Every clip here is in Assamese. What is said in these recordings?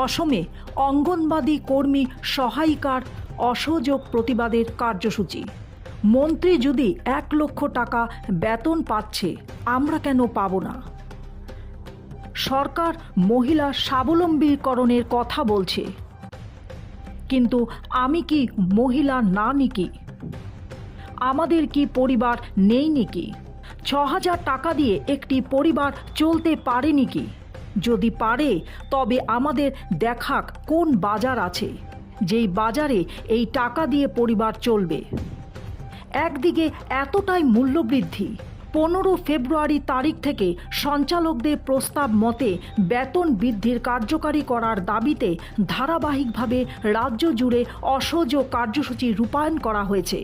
অসমে অঙ্গনবাদী কর্মী সহায়িকার অসহযোগ প্রতিবাদের কার্যসূচি। মন্ত্রী যদি 1 লক্ষ টাকা বেতন পাচ্ছে, আমরা কেন পাব না? সরকার মহিলা স্বাবলম্বীকরণের কথা বলছে, কিন্তু আমি কি মহিলা না নাকি? আমাদের কি পরিবার নেই নাকি? 6,000 টাকা দিয়ে একটি পরিবার চলতে পারে নাকি? যদি পারে, তবে আমাদের দেখাক কোন বাজার আছে যেই বাজারে এই টাকা দিয়ে পরিবার চলবে। একদিকে এতটাই মূল্যবৃদ্ধি, 15 ফেব্রুয়ারি তারিখ থেকে সঞ্চালকদের প্রস্তাব মতে বেতন বৃদ্ধির কার্যকারী করার দাবিতে ধারাবাহিকভাবে রাজ্য জুড়ে অসহযোগ কার্যসূচি রূপায়ণ করা হয়েছে।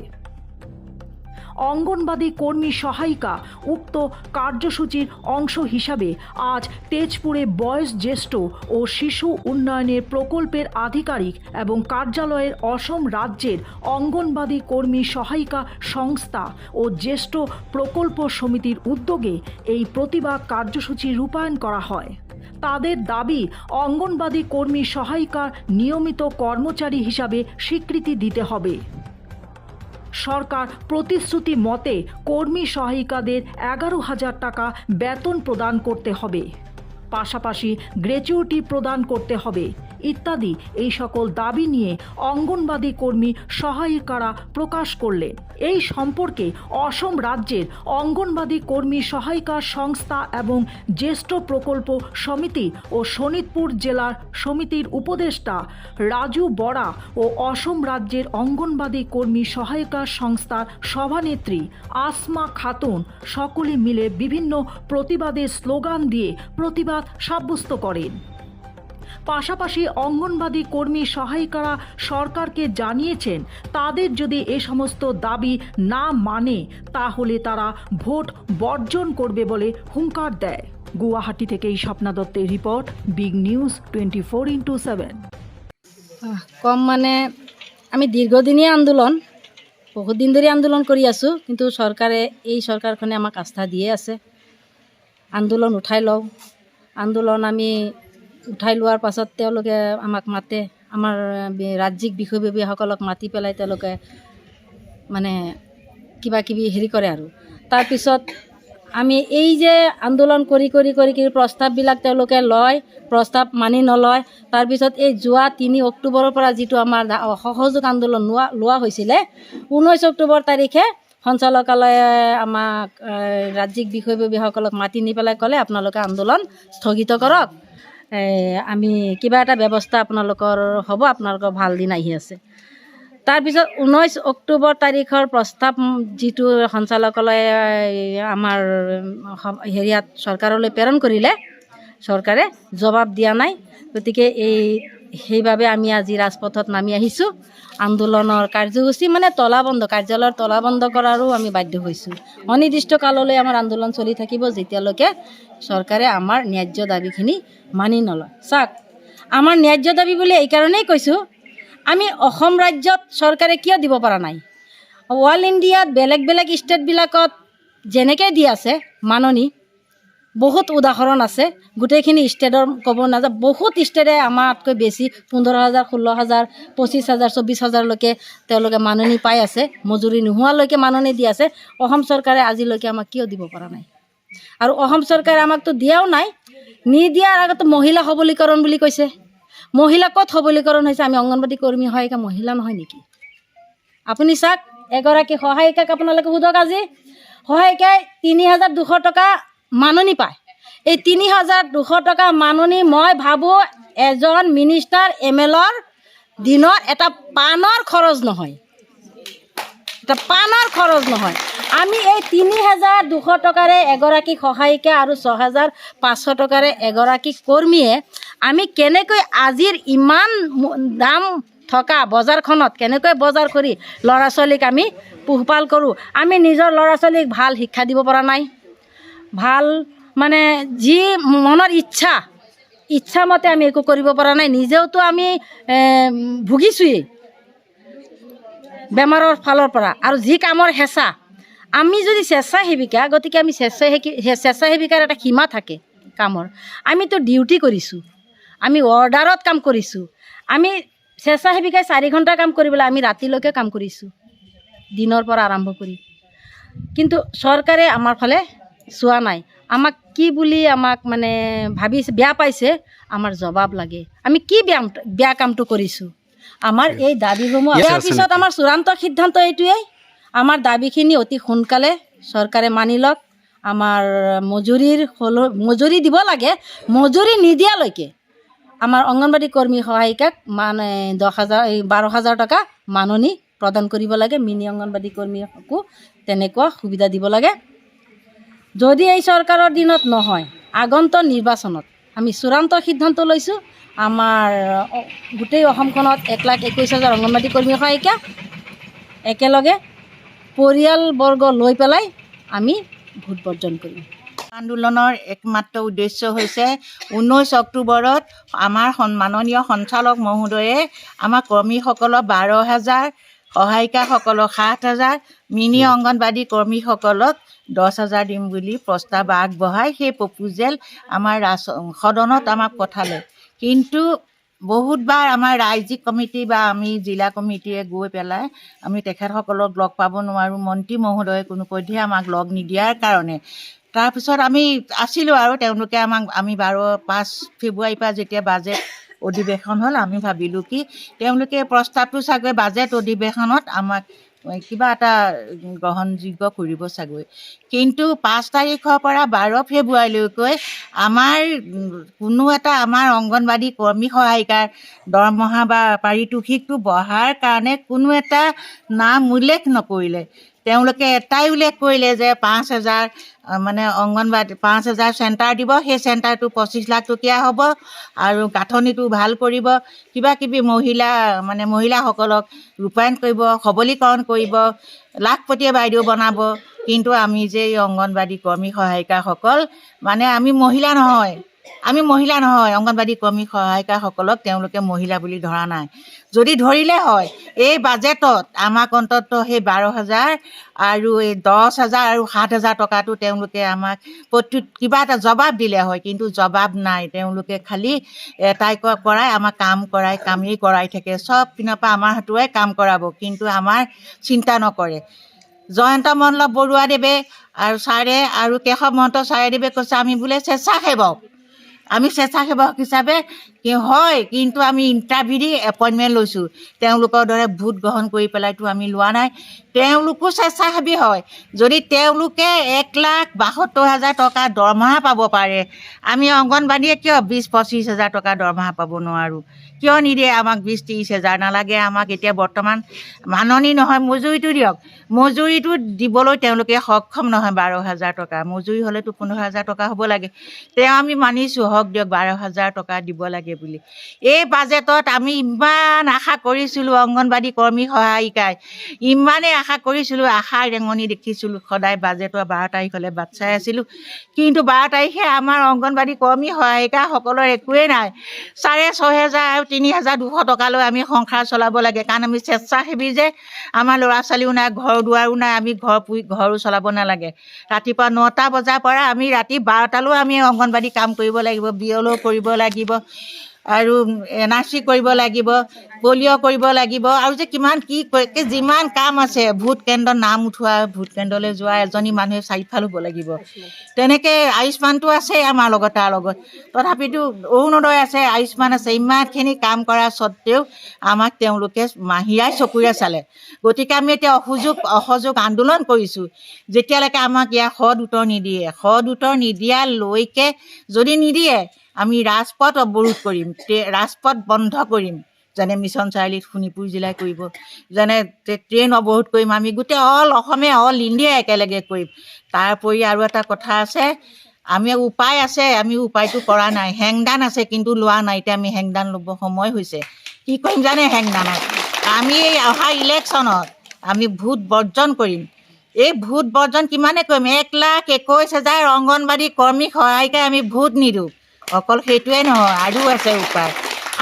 অঙ্গনবাদী কর্মী সহায়িকা উক্ত কার্যসূচির অংশ হিসাবে আজ তেজপুরে বয়োজ্যেষ্ঠ ও শিশু উন্নয়নের প্রকল্পের আধিকারিক এবং কার্যালয়ের অসম রাজ্যের অঙ্গনবাদী কর্মী সহায়িকা সংস্থা ও জ্যেষ্ঠ প্রকল্প সমিতির উদ্যোগে এই প্রতিবাদ কার্যসূচি রূপায়ণ করা হয়। তাদের দাবি, অঙ্গনবাদী কর্মী সহায়িকার নিয়মিত কর্মচারী হিসাবে স্বীকৃতি দিতে হবে। সরকার প্রতিশ্রুতি মতে কর্মী সহায়িকাদের 11,000 টাকা বেতন প্রদান করতে হবে, পাশাপাশি গ্র্যাচুইটি প্রদান করতে হবে ইত্যাদি এই সকল দাবি নিয়ে অঙ্গনবাদী কর্মী সহায়িকারা প্রকাশ করলেন। এই সম্পর্কে অসম রাজ্যের অঙ্গনবাদী কর্মী সহায়িকা সংস্থা এবং জ্যেষ্ঠ প্রকল্প সমিতি ও শোনিতপুর জেলার সমিতির উপদেষ্টা রাজু বরা ও অসম রাজ্যের অঙ্গনবাদী কর্মী সহায়িকা সংস্থার সভানেত্রী আসমা খাতুন সকলে মিলে বিভিন্ন প্রতিবাদের স্লোগান দিয়ে প্রতিবাদ সাব্যস্ত করেন। পাশাপাশি অঙ্গনবাদী কর্মী সহায়িকারা সরকারকে জানিয়েছেন, তাদের যদি এ সমস্ত দাবি না মানে তাহলে তারা ভোট বর্জন করবে বলে হুঙ্কার দেয়। গুয়াহাটি থেকে স্বপ্না দত্তের রিপোর্ট, বিগ নিউজ 24x7। কম মানে আমি দীর্ঘদিনীয় আন্দোলন, বহুদিন ধরে আন্দোলন কৰি আছোঁ, কিন্তু চৰকাৰে এই চৰকাৰখনে আমাক আস্থা দিয়ে আছে। আন্দোলন উঠাই লওঁ, আন্দোলন আমি উঠাই লোৱাৰ পাছত তেওঁলোকে আমাক মাতে, আমাৰ ৰাজ্যিক বিষয়ববীয়াসকলক মাতি পেলাই তেওঁলোকে মানে কিবা কিবি হেৰি কৰে আৰু তাৰপিছত আমি এই যে আন্দোলন কৰি প্ৰস্তাৱবিলাক তেওঁলোকে লয়, প্ৰস্তাৱ মানি নলয়। তাৰপিছত এই যোৱা 3 অক্টোবৰৰ পৰা যিটো আমাৰ সহযোগ আন্দোলন লোৱা হৈছিলে, 19 অক্টোবৰ তাৰিখে সঞ্চালকালয়ে আমাক ৰাজ্যিক বিষয়ববীয়াসকলক মাতি নি পেলাই ক'লে, আপোনালোকে আন্দোলন স্থগিত কৰক, আমি কিবা এটা ব্যৱস্থা আপোনালোকৰ হ'ব, আপোনালোকৰ ভাল দিন আহি আছে। তাৰপিছত 19 অক্টোবৰ তাৰিখৰ প্ৰস্তাৱ যিটো সঞ্চালকালয়ে আমাৰ হেৰিয়াত চৰকাৰলৈ প্ৰেৰণ কৰিলে, চৰকাৰে জবাব দিয়া নাই। গতিকে সেইবাবে আমি আজি ৰাজপথত নামি আহিছোঁ। আন্দোলনৰ কাৰ্যসূচী মানে কাৰ্যালয়ৰ তলাবন্ধ কৰাৰো আমি বাধ্য হৈছোঁ। অনিৰ্দিষ্ট কাললৈ আমাৰ আন্দোলন চলি থাকিব, যেতিয়ালৈকে চৰকাৰে আমাৰ ন্যায্য দাবীখিনি মানি নলয়। চাওক, আমাৰ ন্যায্য দাবী বুলি এইকাৰণেই কৈছোঁ, আমি অসম ৰাজ্যত চৰকাৰে কিয় দিব পৰা নাই? অল ইণ্ডিয়াত বেলেগ বেলেগ ষ্টেটবিলাকত যেনেকৈ দি আছে মাননি, বহুত উদাহৰণ আছে। গোটেইখিনি ষ্টেটৰ ক'ব নাযাওঁ, বহুত ষ্টেটে আমাতকৈ বেছি 15,000, 16,000, 25,000, 24,000লৈকে তেওঁলোকে মাননি পাই আছে। মজুৰি নোহোৱালৈকে মাননি দি আছে। অসম চৰকাৰে আজিলৈকে আমাক কিয় দিব পৰা নাই? আৰু অসম চৰকাৰে আমাকতো দিয়াও নাই। নিদিয়াৰ আগতে মহিলা সবলীকৰণ বুলি কৈছে। মহিলা ক'ত সবলীকৰণ হৈছে? আমি অংগনবাদী কৰ্মী সহায়িকা মহিলা নহয় নেকি? আপুনি চাওক, এগৰাকী সহায়িকাক আপোনালোকে সোধক, আজি সহায়িকাই 3,200 টকা মাননি পায়। এই 3,200 টকা মাননি মই ভাবোঁ এজন মিনিষ্টাৰ MLAৰ দিনৰ এটা পানৰ খৰচ নহয়, আমি এই 3,200 টকাৰে এগৰাকী সহায়িকা আৰু 6,500 টকাৰে এগৰাকী কৰ্মীয়ে আমি কেনেকৈ আজিৰ ইমান দাম থকা বজাৰখনত কেনেকৈ বজাৰ কৰি ল'ৰা ছোৱালীক আমি পোহপাল কৰোঁ? আমি নিজৰ ল'ৰা ছোৱালীক ভাল শিক্ষা দিব পৰা নাই। ভাল মানে যি মনৰ ইচ্ছা মতে আমি একো কৰিব পৰা নাই। নিজেওতো আমি ভুগিছোঁৱেই বেমাৰৰ ফালৰ পৰা, আৰু যি কামৰ হেঁচা। আমি যদি স্বেচ্ছাসেৱিকা, গতিকে আমি স্বেচ্ছাসেৱিকাৰ এটা সীমা থাকে কামৰ। আমিতো ডিউটি কৰিছোঁ, আমি অৰ্ডাৰত কাম কৰিছোঁ। আমি স্বেচ্ছাসেৱিকাই 4 ঘণ্টা কাম কৰিবলৈ আমি ৰাতিলৈকে কাম কৰিছোঁ, দিনৰ পৰা আৰম্ভ কৰি। কিন্তু চৰকাৰে আমাৰ ফালে চোৱা নাই। আমাক কি বুলি আমাক মানে ভাবিছে, বেয়া পাইছে, আমাৰ জবাব লাগে। আমি কি বেয়া কামটো কৰিছোঁ? আমাৰ এই দাবীসমূহ ইয়াৰ পিছত আমাৰ চূড়ান্ত সিদ্ধান্ত এইটোৱেই, আমাৰ দাবীখিনি অতি সোনকালে চৰকাৰে মানি লওক। আমাৰ মজুৰি দিব লাগে। মজুৰি নিদিয়ালৈকে আমাৰ অংগনবাড়ী কৰ্মী সহায়িকাক মানে 12,000 টকা মাননি প্ৰদান কৰিব লাগে। মিনি অংগনবাড়ী কৰ্মীকো তেনেকুৱা সুবিধা দিব লাগে। যদি এই চৰকাৰৰ দিনত নহয়, আগন্তুক নিৰ্বাচনত আমি চূড়ান্ত সিদ্ধান্ত লৈছোঁ, আমাৰ গোটেই অসমখনত 1,21,000 অংগনবাড়ী কৰ্মী সহায়িকা একেলগে পৰিয়ালবৰ্গ লৈ পেলাই আমি ভোট বৰ্জন কৰিম। আন্দোলনৰ একমাত্ৰ উদ্দেশ্য হৈছে 19 অক্টোবৰত আমাৰ মাননীয় সঞ্চালক মহোদয়ে আমাৰ কৰ্মীসকলক 12,000, সহায়িকাসকলক 7,000, মিনি অংগনবাড়ী কৰ্মীসকলক 10,000 দিম বুলি প্ৰস্তাৱ আগবঢ়াই সেই প্ৰপ'জেল আমাৰ সদনত আমাক পঠালে। কিন্তু বহুতবাৰ আমাৰ ৰাজ্যিক কমিটি বা আমি জিলা কমিটিয়ে গৈ পেলাই আমি তেখেতসকলক লগ পাব নোৱাৰোঁ। মন্ত্ৰী মহোদয়ে কোনোপধ্যে আমাক লগ নিদিয়াৰ কাৰণে তাৰপিছত আমি আছিলোঁ আৰু তেওঁলোকে আমি 5 ফেব্ৰুৱাৰীৰ পৰা যেতিয়া বাজেট অধিৱেশন হ'ল, আমি ভাবিলোঁ কি তেওঁলোকে প্ৰস্তাৱটো চাগৈ বাজেট অধিৱেশনত আমাক কিবা এটা গ্ৰহণযোগ্য কৰিব চাগৈ। কিন্তু 5 তাৰিখৰ পৰা 12 ফেব্ৰুৱাৰীলৈকৈ আমাৰ কোনো এটা আমাৰ অংগনবাড়ী কৰ্মী সহায়িকাৰ দৰমহা বা পাৰিতোষিকটো বঢ়াৰ কাৰণে কোনো এটা নাম উল্লেখ নকৰিলে। তেওঁলোকে এটাই উল্লেখ কৰিলে যে 5,000 মানে অংগনবাড়ী 5,000 চেণ্টাৰ দিব, সেই চেণ্টাৰটো 25 লাখ টকীয়া হ'ব আৰু গাঁথনিটো ভাল কৰিব, কিবাকিবি মহিলাসকলক ৰূপায়ণ কৰিব, সবলীকৰণ কৰিব, লাখপতীয়া বাইদেউ বনাব। কিন্তু আমি যে এই অংগনবাড়ী কৰ্মী সহায়িকাসকল মানে আমি মহিলা নহয়, অংগনবাড়ী কৰ্মী সহায়িকাসকলক তেওঁলোকে মহিলা বুলি ধৰা নাই। যদি ধৰিলে হয়, এই বাজেটত আমাক অন্ততঃ সেই 12,000 আৰু এই 10,000 আৰু 7,000 টকাটো তেওঁলোকে আমাক কিবা এটা জবাব দিলে হয়। কিন্তু জবাব নাই। তেওঁলোকে খালি এটাই কৰাই আমাক কামেই কৰাই থাকে। চব পিনৰ পৰা আমাৰ হাতোৰে কাম কৰাব, কিন্তু আমাৰ চিন্তা নকৰে। জয়ন্ত মল্ল বৰুৱাদেৱে আৰু ছাৰে আৰু কেশৱ মহন্ত ছাৰেদেৱে কৈছে আমি বোলে স্বেচ্ছাসেৱক। আমি স্বেচ্ছাসেৱক হিচাপে হয়, কিন্তু আমি ইণ্টাৰভিউ দি এপইণ্টমেণ্ট লৈছোঁ। তেওঁলোকৰ দৰে ভোট গ্ৰহণ কৰি পেলাইতো আমি লোৱা নাই। তেওঁলোকো স্বেচ্ছাসেৱী হয়। যদি তেওঁলোকে 1,72,000 টকা দৰমহা পাব পাৰে, আমি অংগনবাড়ীয়ে কিয় 20-25,000 টকা দৰমহা পাব নোৱাৰোঁ? কিয় নিদিয়ে আমাক 20-30,000? নালাগে আমাক এতিয়া বৰ্তমান মাননি নহয়, মজুৰিটো দিয়ক। মজুৰিটো দিবলৈ তেওঁলোকে সক্ষম নহয়। 12,000 টকা মজুৰি হ'লেতো 15,000 টকা হ'ব লাগে। আমি মানিছোঁ, হওক দিয়ক, 12,000 টকা দিব লাগে বুলি। এই বাজেটত আমি ইমান আশা কৰিছিলোঁ, অংগনবাড়ী কৰ্মী সহায়িকাই ইমানেই আশা কৰিছিলোঁ, আশাৰ ৰেঙনি দেখিছিলোঁ। সদায় বাজেটৰ 12 তাৰিখলৈ বাট চাই আছিলোঁ, কিন্তু 12 তাৰিখে আমাৰ অংগনবাড়ী কৰ্মী সহায়িকাসকলৰ একোৱেই নাই। 6,500 আৰু 3,200 টকালৈ আমি সংসাৰ চলাব লাগে, কাৰণ আমি স্বেচ্ছাসেৱী যে। আমাৰ ল'ৰা ছোৱালীও নাই, ঘৰ দুৱাৰো নাই, আমি ঘৰো চলাব নালাগে। ৰাতিপুৱা 9টা বজাৰ পৰা আমি ৰাতি 12টালৈ আমি অংগনবাড়ী কাম কৰিব লাগিব, বিয়লো কৰিব লাগিব আৰু NRC কৰিব লাগিব, পলিঅ' কৰিব লাগিব, আৰু যে যিমান কাম আছে। ভোট কেন্দ্ৰত নাম উঠোৱা, ভোট কেন্দ্ৰলৈ যোৱা, এজনী মানুহে 4ফাল হ'ব লাগিব। তেনেকৈ আয়ুষ্মানটো আছে আমাৰ লগত, তাৰ লগত তথাপিতো অৰুণোদয় আছে, আয়ুষ্মান আছে। ইমানখিনি কাম কৰা স্বত্তেও আমাক তেওঁলোকে মাহিৰাই চকুৰে চালে। গতিকে আমি এতিয়া অসহযোগ আন্দোলন কৰিছোঁ, যেতিয়ালৈকে আমাক ইয়াৰ সৎ উত্তৰ নিদিয়ে। সৎ উত্তৰ নিদিয়ালৈকে যদি নিদিয়ে, আমি ৰাজপথ অৱৰোধ কৰিম, ৰাজপথ বন্ধ কৰিম। যেনে মিছন চাৰিআলিত শোণিতপুৰ জিলাই কৰিব, যেনে ট্ৰেইন অৱৰোধ কৰিম। আমি গোটেই অসমে ইণ্ডিয়া একেলগে কৰিম। তাৰোপৰি আৰু এটা কথা আছে, আমি উপায়টো কৰা নাই। হেংদান আছে, কিন্তু লোৱা নাই। এতিয়া আমি হেংদান ল'ব সময় হৈছে। কি কৰিম জানে? হেংদানত আমি অহা ইলেকশ্যনত আমি ভোট বৰ্জন কৰিম। এই ভোট বৰ্জন কিমানে কৰিম? 1,21,000 অংগনবাড়ী কৰ্মী সহায়িকাই আমি ভোট নিদিওঁ। অকল সেইটোৱে নহয়, আৰু আছে উপায়।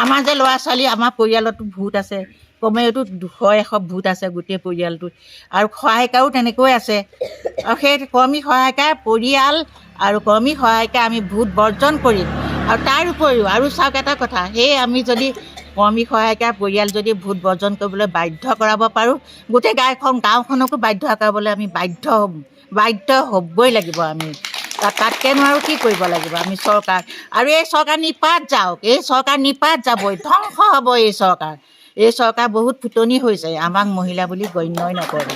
আমাৰ যে ল'ৰা ছোৱালী, আমাৰ পৰিয়ালতো ভোট আছে, কমেওতো 200-100 ভোট আছে গোটেই পৰিয়ালটোত, আৰু সহায়িকাও তেনেকৈ আছে। আৰু সেই কৰ্মী সহায়িকা পৰিয়াল আৰু কৰ্মী সহায়িকা আমি ভোট বৰ্জন কৰিম। আৰু তাৰ উপৰিও আৰু চাওক এটা কথা, সেই আমি যদি কৰ্মী সহায়িকাৰ পৰিয়াল যদি ভোট বৰ্জন কৰিবলৈ বাধ্য কৰাব পাৰোঁ, গোটেই গাঁওখনকো বাধ্য কৰাবলৈ আমি বাধ্য হ'বই লাগিব। আমি তাতকৈনো আৰু কি কৰিব লাগিব আমি চৰকাৰ, আৰু এই চৰকাৰ নিপাত যাওক, এই চৰকাৰ নিপাত যাবই, ধ্বংস হ'ব এই চৰকাৰ। এই চৰকাৰ বহুত ফুটনি হৈছে, আমাক মহিলা বুলি গণ্যই নকৰে।